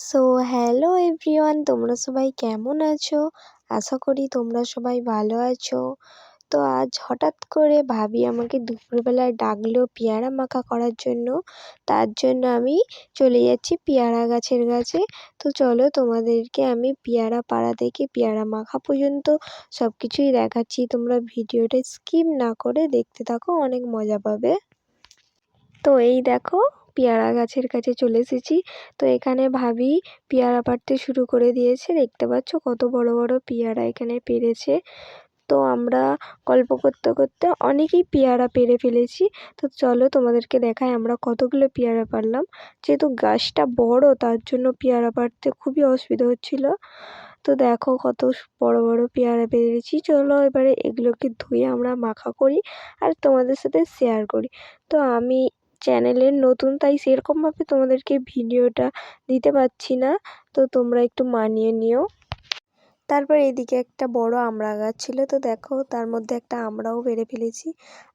So hello everyone, তোমরা সবাই কেমন আছো? আশা করি তোমরা সবাই ভালো আছো। তো আজ হঠাৎ করে ভাবি আমাকে দুপুরবেলায় ডাকলো পেয়ারা মাখা করার জন্য। তার জন্য আমি চলে যাচ্ছি পেয়ারা গাছের কাছে। তো চলো তোমাদেরকে আমি পেয়ারা পাড়া থেকে পেয়ারা মাখা পর্যন্ত সব কিছুই দেখাচ্ছি। তোমরা ভিডিওটা স্কিপ না করে দেখতে থাকো, অনেক মজা পাবে। তো এই দেখো পেয়ারা গাছের কাছে চলে এসেছি। তো এখানে ভাবি পেয়ারা পাড়তে শুরু করে দিয়েছে। দেখতে পাচ্ছ কত বড় বড় পেয়ারা এখানে পেড়েছে। তো আমরা গল্প করতে করতে অনেকই পেয়ারা পেড়ে ফেলেছি। তো চলো তোমাদেরকে দেখাই আমরা কতগুলো পেয়ারা পারলাম। যেহেতু গাছটা বড় তার জন্য পেয়ারা পাড়তে খুবই অসুবিধা হচ্ছিল। তো দেখো কত বড় বড় পেয়ারা পেরেছি। চলো এবারে এগুলোকে ধুয়ে আমরা মাখা করি আর তোমাদের সাথে শেয়ার করি। তো আমি চ্যানেলের নতুন, তাই সেরকমভাবে তোমাদেরকে ভিডিওটা দিতে পারছি না, তো তোমরা একটু মানিয়ে নিও। তারপর এদিকে একটা বড় আমড়া গাছ ছিল, তো দেখো তার মধ্যে একটা আমড়াও পেড়ে ফেলেছি।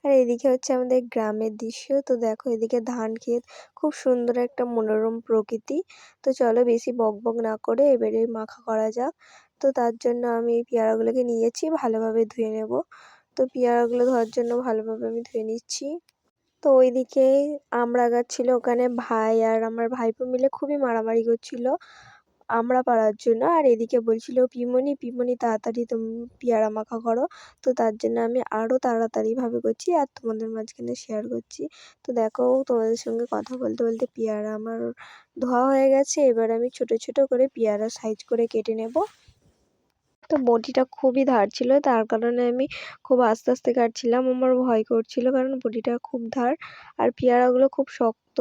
আর এদিকে হচ্ছে আমাদের গ্রামের দৃশ্য। তো দেখো এদিকে ধান ক্ষেত, খুব সুন্দর একটা মনোরম প্রকৃতি। তো চলো বেশি বকবক না করে এবারে মাখা করা যাক। তো তার জন্য আমি এই পেয়ারাগুলোকে নিয়েছি, ভালোভাবে ধুয়ে নেব। তো পেয়ারাগুলো ধোয়ার জন্য ভালোভাবে আমি ধুয়ে নিচ্ছি। তো ওইদিকে আমড়া গাছ ছিল, ওখানে ভাই আর আমার ভাইপো মিলে খুবই মারামারি করছিল আমড়া পাড়ার জন্য। আর এদিকে বলছিল পিমনি পিমনি তাড়াতাড়ি তুমি পেয়ারা মাখা করো। তো তার জন্য আমি আরও তাড়াতাড়িভাবে করছি আর তোমাদের মাঝখানে শেয়ার করছি। তো দেখো তোমাদের সঙ্গে কথা বলতে বলতে পেয়ারা আমার ধোয়া হয়ে গেছে। এবার আমি ছোট ছোট করে পেয়ারা সাইজ করে কেটে নেব। তো বটিটা খুবই ধার ছিল, তার কারণে আমি খুব আস্তে আস্তে কাটছিলাম। আমার ভয় করছিল কারণ বটিটা খুব ধার আর পেয়ারাগুলো খুব শক্ত,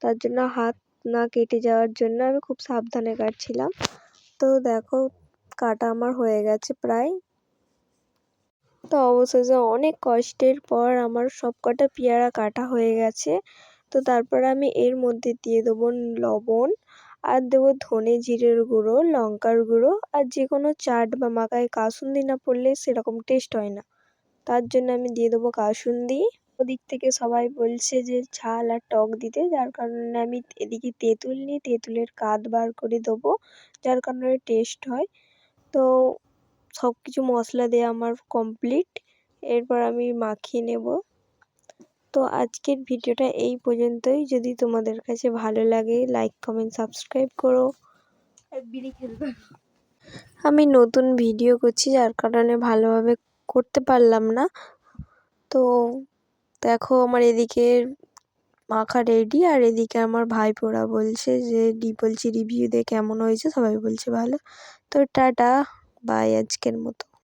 তার জন্য হাত না কেটে যাওয়ার জন্য আমি খুব সাবধানে কাটছিলাম। তো দেখো কাটা আমার হয়ে গেছে প্রায়। তো অবশেষে অনেক কষ্টের পর আমার সব কটা পেয়ারা কাটা হয়ে গেছে। তো তারপর আমি এর মধ্যে দিয়ে দেবো লবণ আর দেবো ধনে জিরের গুঁড়ো, লঙ্কার গুঁড়ো আর যে কোনো চাট বা মাখায় কাসুন্দি না পড়লে সেরকম টেস্ট হয় না, তার জন্য আমি দিয়ে দেবো কাসুন্দি। ওদিক থেকে সবাই বলছে যে ঝাল আর টক দিতে, যার কারণে আমি এদিকে তেঁতুল নিয়ে তেঁতুলের কাঁধ বার করে দেবো, যার কারণে টেস্ট হয়। তো সব কিছু মশলা দেওয়া আমার কমপ্লিট, এরপর আমি মাখিয়ে নেব। তো আজকের ভিডিওটা এই পর্যন্তই। যদি তোমাদের কাছে ভালো লাগে লাইক কমেন্ট সাবস্ক্রাইব করো। আমি নতুন ভিডিও করছি যার কারণে ভালোভাবে করতে পারলাম না। তো দেখো আমার এদিকে মাখা রেডি আর এদিকে আমার ভাইপোরা বলছে যে বলছি রিভিউ দিয়ে কেমন হয়েছে, সবাই বলছে ভালো। তো টাটা, বাই আজকের মতো।